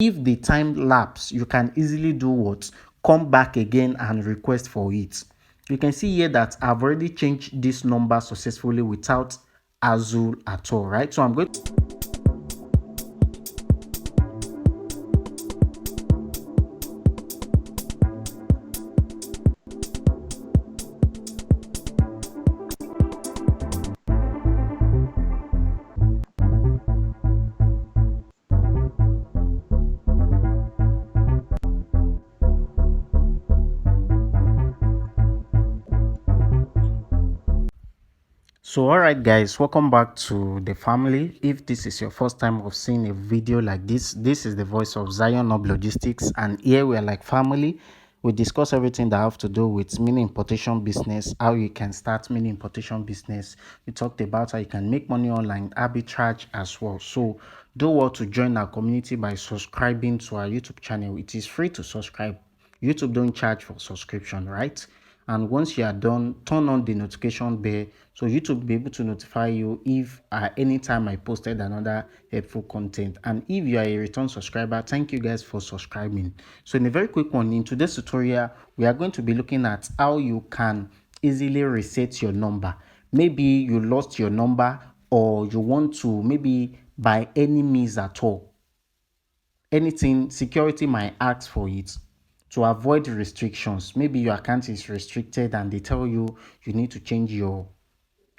if the time lapse, you can easily do what? Come back again and request for it. You can see here that I've already changed this number successfully without hassle at all, right? So I'm going to alright guys, welcome back to the family. If this is your first time of seeing a video like this is the voice of 𝐲 Logistics, and here we are like family. We discuss everything that have to do with mini importation business, how you can start mini importation business. We talked about how you can make money online, arbitrage as well. So do well to join our community by subscribing to our YouTube channel. It is free to subscribe. YouTube don't charge for subscription, right? And once you are done, turn on the notification bell so YouTube will be able to notify you if anytime I posted another helpful content. And if you are a return subscriber, thank you guys for subscribing. So in a very quick one, in today's tutorial, we are going to be looking at how you can easily reset your number. Maybe you lost your number, or you want to, maybe by any means at all, anything, security might ask for it to avoid restrictions. Maybe your account is restricted and they tell you you need to change your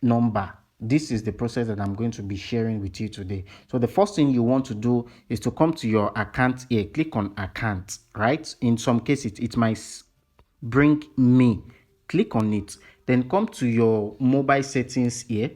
number. This is the process that I'm going to be sharing with you today. So the first thing you want to do is to come to your account here, click on account, right? In some cases it might bring me, click on it, then come to your mobile settings here.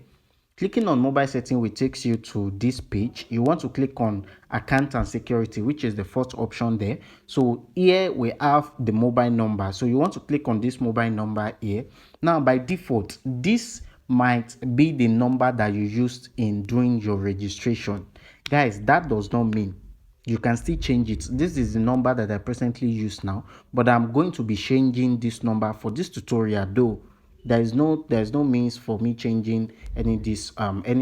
Clicking on mobile setting will take you to this page. You want to click on account and security, which is the first option there. So here we have the mobile number. So you want to click on this mobile number here. Now by default, this might be the number that you used in doing your registration. Guys, that does not mean you can still change it. This is the number that I presently use now, but I'm going to be changing this number for this tutorial. Though there's no means for me changing any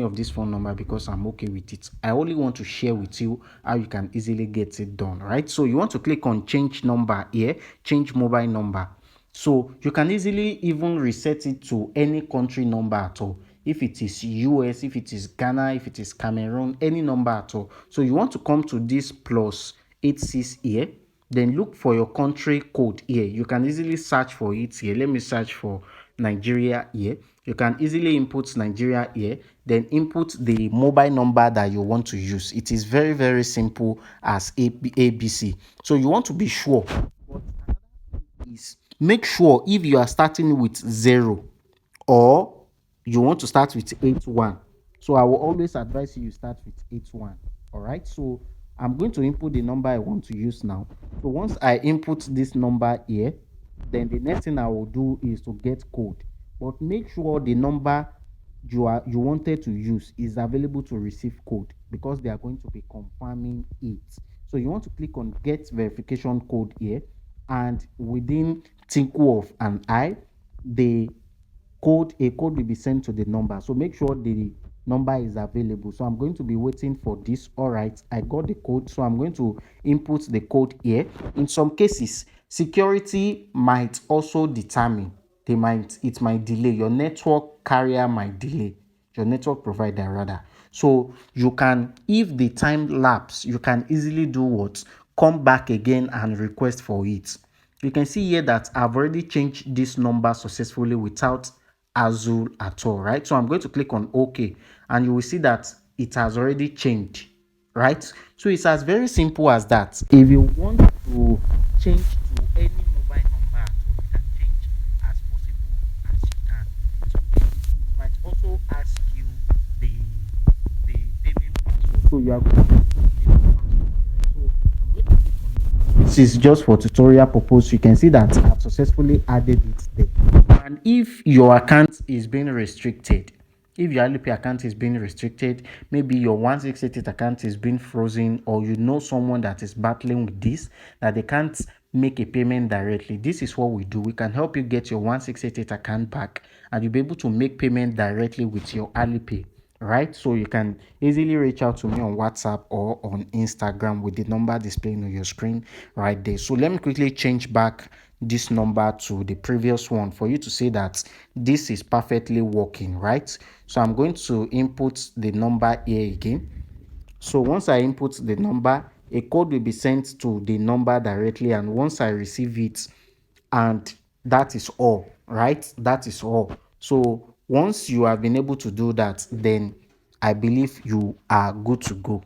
of this phone number, because I'm okay with it. I only want to share with you how you can easily get it done, right? So you want to click on change number here, change mobile number. So you can easily even reset it to any country number at all. If it is US, if it is Ghana, if it is Cameroon, any number at all. So you want to come to this +86 here, then look for your country code here. You can easily search for it here. Let me search for Nigeria here. You can easily input Nigeria here, then input the mobile number that you want to use. It is very, very simple as ABC. So you want to be sure. But another thing is, make sure if you are starting with 0 or you want to start with 81. So I will always advise you start with 81. All right. So I'm going to input the number I want to use now. So once I input this number here, then the next thing I will do is to get code. But make sure the number you wanted to use is available to receive code, because they are going to be confirming it. So you want to click on get verification code here, and within 𝐋𝐢𝐧𝐤 𝐓𝐫 a code will be sent to the number. So make sure the number is available. So I'm going to be waiting for this. All right, I got the code, so I'm going to input the code here. In some cases, security might also determine, it might delay, your network carrier might delay, your network provider rather. So you can, if the time lapse, you can easily do what? Come back again and request for it. You can see here that I've already changed this number successfully without hassle at all, right? So I'm going to click on OK, and you will see that it has already changed, right? So it's as very simple as that. If you want to change to any mobile number at all, you can change as possible as you can. In some cases, it might also ask you the payment password. So you are going to put the payment password. So I'm going to click on it. This is just for tutorial purpose. You can see that I've successfully added it there. And if your account is being restricted, if your Alipay account is being restricted, maybe your 168 account is being frozen, or you know someone that is battling with this, that they can't make a payment directly, this is what we do. We can help you get your 168 account back, and you'll be able to make payment directly with your Alipay, right? So you can easily reach out to me on WhatsApp or on Instagram with the number displaying on your screen right there. So let me quickly change back this number to the previous one for you to see that this is perfectly working, right? So I'm going to input the number here again. So once I input the number, a code will be sent to the number directly, and once I receive it, and that is all, right? That is all. So once you have been able to do that, then I believe you are good to go.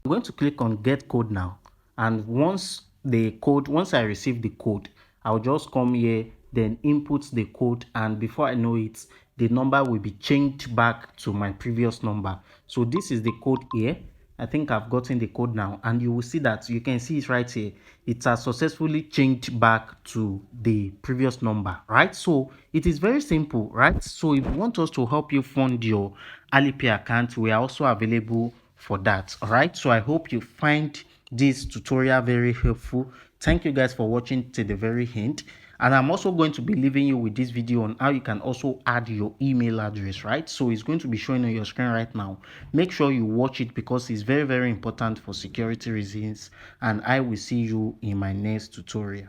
I'm going to click on get code now, and once I receive the code, I'll just come here, then input the code, and before I know it, the number will be changed back to my previous number. So this is the code here. I think I've gotten the code now, and you will see that you can see it right here. It has successfully changed back to the previous number, right? So it is very simple, right? So if you want us to help you fund your Alipay account, we are also available for that. All right, so I hope you find this tutorial very helpful. Thank you guys for watching to the very end, and I'm also going to be leaving you with this video on how you can also add your email address, right? So it's going to be showing on your screen right now. Make sure you watch it because it's very important for security reasons, and I will see you in my next tutorial.